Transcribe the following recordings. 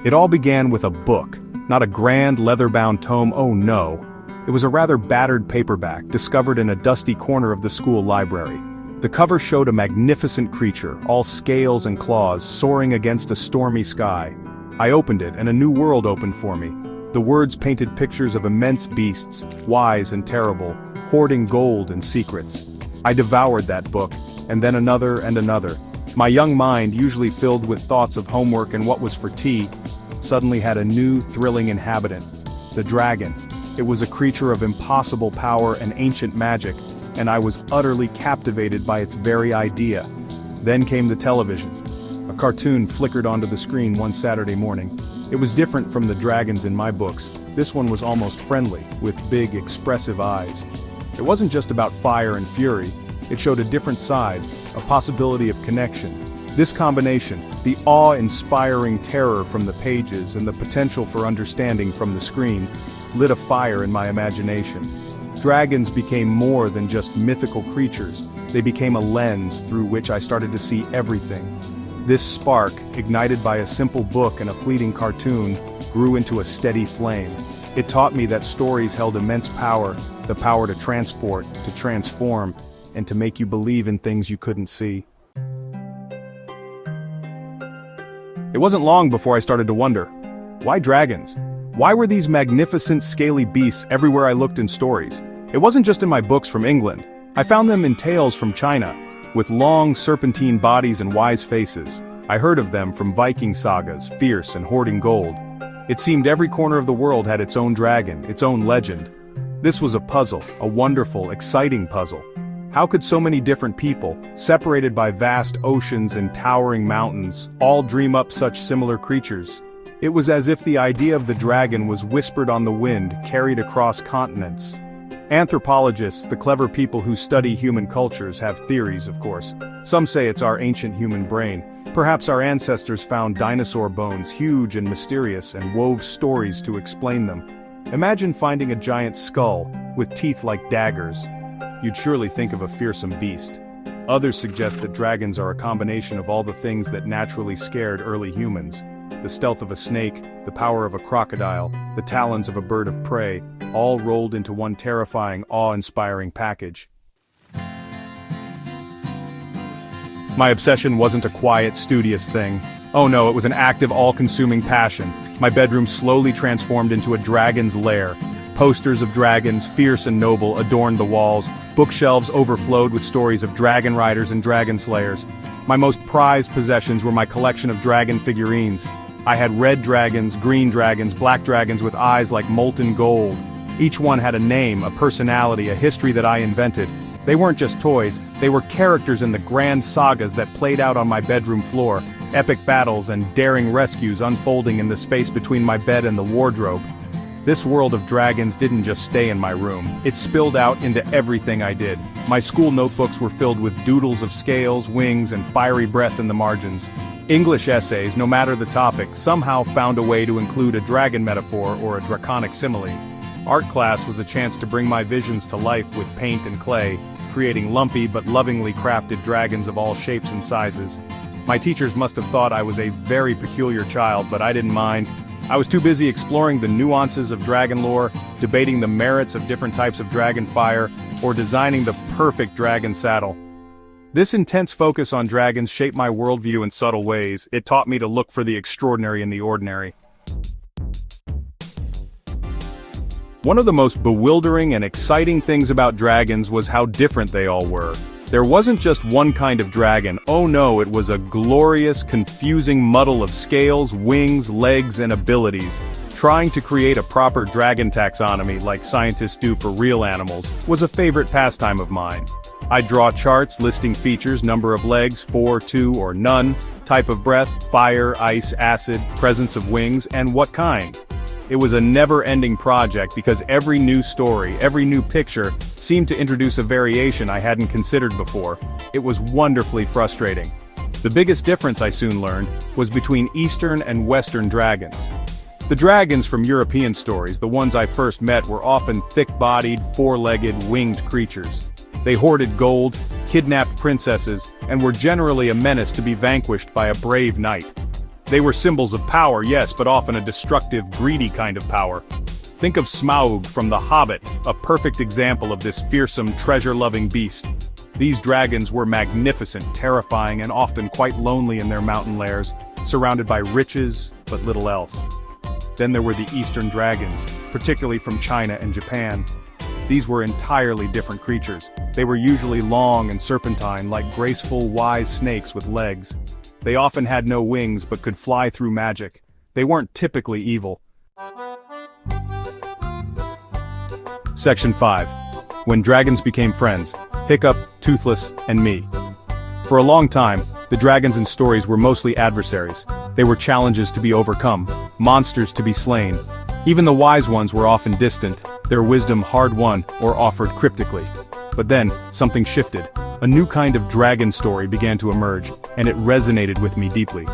It all began with a book, not a grand leather-bound tome, oh no. It was a rather battered paperback discovered in a dusty corner of the school library. The cover showed a magnificent creature, all scales and claws, soaring against a stormy sky. I opened it and a new world opened for me. The words painted pictures of immense beasts, wise and terrible, hoarding gold and secrets. I devoured that book, and then another and another. My young mind, usually filled with thoughts of homework and what was for tea, suddenly had a new, thrilling inhabitant. The dragon. It was a creature of impossible power and ancient magic, and I was utterly captivated by its very idea. Then came the television. A cartoon flickered onto the screen one Saturday morning. It was different from the dragons in my books. This one was almost friendly, with big, expressive eyes. It wasn't just about fire and fury. It showed a different side, a possibility of connection. This combination, the awe-inspiring terror from the pages and the potential for understanding from the screen, lit a fire in my imagination. Dragons became more than just mythical creatures. They became a lens through which I started to see everything. This spark, ignited by a simple book and a fleeting cartoon, grew into a steady flame. It taught me that stories held immense power, the power to transport, to transform, and to make you believe in things you couldn't see. It wasn't long before I started to wonder, why dragons? Why were these magnificent scaly beasts everywhere I looked in stories? It wasn't just in my books from England. I found them in tales from China, with long serpentine bodies and wise faces. I heard of them from Viking sagas, fierce and hoarding gold. It seemed every corner of the world had its own dragon, its own legend. This was a puzzle, a wonderful, exciting puzzle. How could so many different people, separated by vast oceans and towering mountains, all dream up such similar creatures? It was as if the idea of the dragon was whispered on the wind, carried across continents. Anthropologists, the clever people who study human cultures, have theories, of course. Some say it's our ancient human brain. Perhaps our ancestors found dinosaur bones huge and mysterious and wove stories to explain them. Imagine finding a giant skull, with teeth like daggers. You'd surely think of a fearsome beast. Others suggest that dragons are a combination of all the things that naturally scared early humans. The stealth of a snake, the power of a crocodile, the talons of a bird of prey, all rolled into one terrifying, awe-inspiring package. My obsession wasn't a quiet, studious thing. Oh no, it was an active, all-consuming passion. My bedroom slowly transformed into a dragon's lair. Posters of dragons, fierce and noble, adorned the walls. Bookshelves overflowed with stories of dragon riders and dragon slayers. My most prized possessions were my collection of dragon figurines. I had red dragons, green dragons, black dragons with eyes like molten gold. Each one had a name, a personality, a history that I invented. They weren't just toys, they were characters in the grand sagas that played out on my bedroom floor, epic battles and daring rescues unfolding in the space between my bed and the wardrobe. This world of dragons didn't just stay in my room, it spilled out into everything I did. My school notebooks were filled with doodles of scales, wings, and fiery breath in the margins. English essays, no matter the topic, somehow found a way to include a dragon metaphor or a draconic simile. Art class was a chance to bring my visions to life with paint and clay, creating lumpy but lovingly crafted dragons of all shapes and sizes. My teachers must have thought I was a very peculiar child, but I didn't mind. I was too busy exploring the nuances of dragon lore, debating the merits of different types of dragon fire, or designing the perfect dragon saddle. This intense focus on dragons shaped my worldview in subtle ways. It taught me to look for the extraordinary in the ordinary. One of the most bewildering and exciting things about dragons was how different they all were. There wasn't just one kind of dragon, oh no, it was a glorious, confusing muddle of scales, wings, legs, and abilities. Trying to create a proper dragon taxonomy like scientists do for real animals was a favorite pastime of mine. I'd draw charts listing features, number of legs, 4, 2, or none, type of breath, fire, ice, acid, presence of wings, and what kind. It was a never-ending project because every new story, every new picture, seemed to introduce a variation I hadn't considered before. It was wonderfully frustrating. The biggest difference I soon learned was between Eastern and Western dragons. The dragons from European stories, the ones I first met, were often thick-bodied, four-legged, winged creatures. They hoarded gold, kidnapped princesses, and were generally a menace to be vanquished by a brave knight. They were symbols of power, yes, but often a destructive, greedy kind of power. Think of Smaug from The Hobbit, a perfect example of this fearsome, treasure-loving beast. These dragons were magnificent, terrifying, and often quite lonely in their mountain lairs, surrounded by riches, but little else. Then there were the Eastern dragons, particularly from China and Japan. These were entirely different creatures. They were usually long and serpentine, like graceful, wise snakes with legs. They often had no wings but could fly through magic. They weren't typically evil. Section 5. When Dragons Became Friends. Hiccup, Toothless, and me. For a long time, the dragons in stories were mostly adversaries. They were challenges to be overcome, monsters to be slain. Even the wise ones were often distant, their wisdom hard-won or offered cryptically. But then, something shifted. A new kind of dragon story began to emerge, and it resonated with me deeply.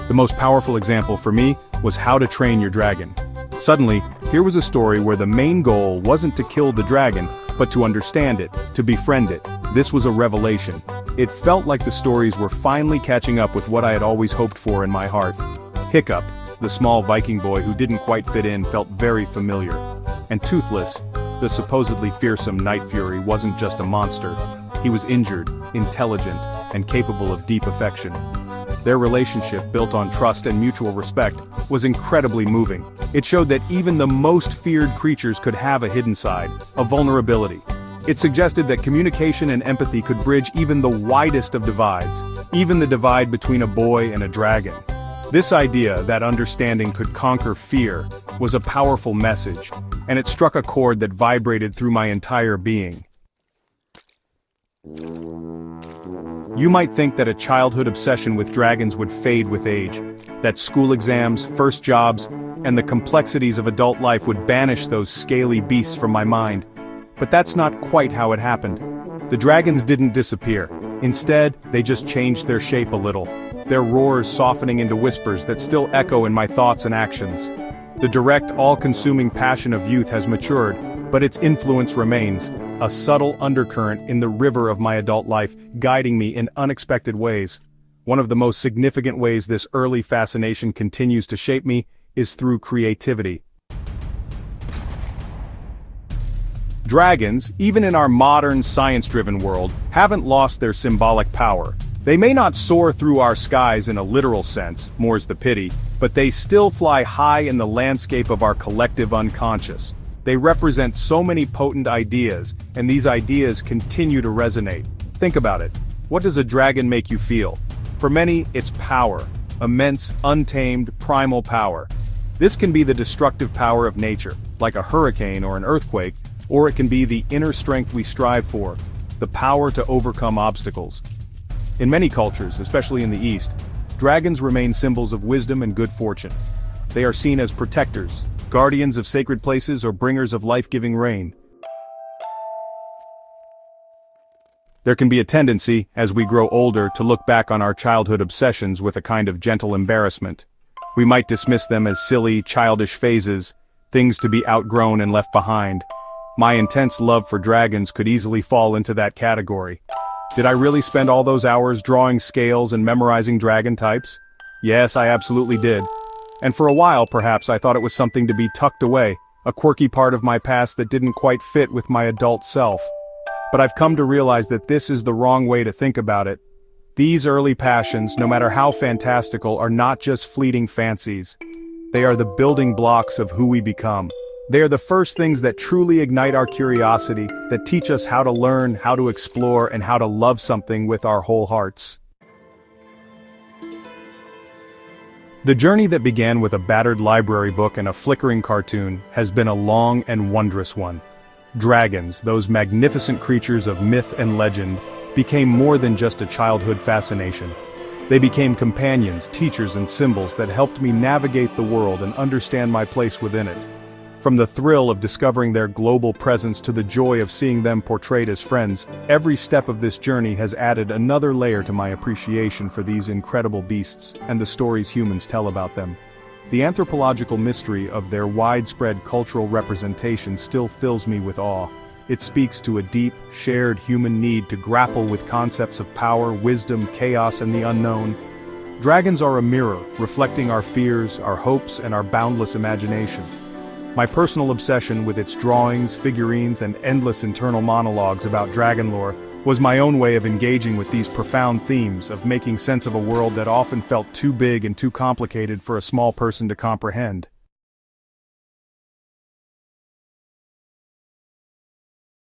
The most powerful example for me was How to Train Your Dragon. Suddenly, here was a story where the main goal wasn't to kill the dragon, but to understand it, to befriend it. This was a revelation. It felt like the stories were finally catching up with what I had always hoped for in my heart. Hiccup, the small Viking boy who didn't quite fit in, felt very familiar. And Toothless, the supposedly fearsome night fury, wasn't just a monster. He was injured, intelligent, and capable of deep affection. Their relationship, built on trust and mutual respect, was incredibly moving. It showed that even the most feared creatures could have a hidden side, a vulnerability. It suggested that communication and empathy could bridge even the widest of divides, even the divide between a boy and a dragon. This idea that understanding could conquer fear was a powerful message, and it struck a chord that vibrated through my entire being. You might think that a childhood obsession with dragons would fade with age, that school exams, first jobs, and the complexities of adult life would banish those scaly beasts from my mind. But that's not quite how it happened. The dragons didn't disappear. Instead, they just changed their shape a little, their roars softening into whispers that still echo in my thoughts and actions. The direct, all-consuming passion of youth has matured, but its influence remains, a subtle undercurrent in the river of my adult life, guiding me in unexpected ways. One of the most significant ways this early fascination continues to shape me is through creativity. Dragons, even in our modern, science-driven world, haven't lost their symbolic power. They may not soar through our skies in a literal sense, more's the pity, but they still fly high in the landscape of our collective unconscious. They represent so many potent ideas, and these ideas continue to resonate. Think about it. What does a dragon make you feel? For many, it's power. Immense, untamed, primal power. This can be the destructive power of nature, like a hurricane or an earthquake, or it can be the inner strength we strive for, the power to overcome obstacles. In many cultures, especially in the East, dragons remain symbols of wisdom and good fortune. They are seen as protectors, guardians of sacred places, or bringers of life-giving rain. There can be a tendency, as we grow older, to look back on our childhood obsessions with a kind of gentle embarrassment. We might dismiss them as silly, childish phases, things to be outgrown and left behind. My intense love for dragons could easily fall into that category. Did I really spend all those hours drawing scales and memorizing dragon types? Yes, I absolutely did. And for a while, perhaps, I thought it was something to be tucked away, a quirky part of my past that didn't quite fit with my adult self. But I've come to realize that this is the wrong way to think about it. These early passions, no matter how fantastical, are not just fleeting fancies. They are the building blocks of who we become. They are the first things that truly ignite our curiosity, that teach us how to learn, how to explore, and how to love something with our whole hearts. The journey that began with a battered library book and a flickering cartoon has been a long and wondrous one. Dragons, those magnificent creatures of myth and legend, became more than just a childhood fascination. They became companions, teachers, and symbols that helped me navigate the world and understand my place within it. From the thrill of discovering their global presence to the joy of seeing them portrayed as friends, every step of this journey has added another layer to my appreciation for these incredible beasts and the stories humans tell about them. The anthropological mystery of their widespread cultural representation still fills me with awe. It speaks to a deep, shared human need to grapple with concepts of power, wisdom, chaos, and the unknown. Dragons are a mirror, reflecting our fears, our hopes, and our boundless imagination. My personal obsession with its drawings, figurines, and endless internal monologues about dragon lore was my own way of engaging with these profound themes, of making sense of a world that often felt too big and too complicated for a small person to comprehend.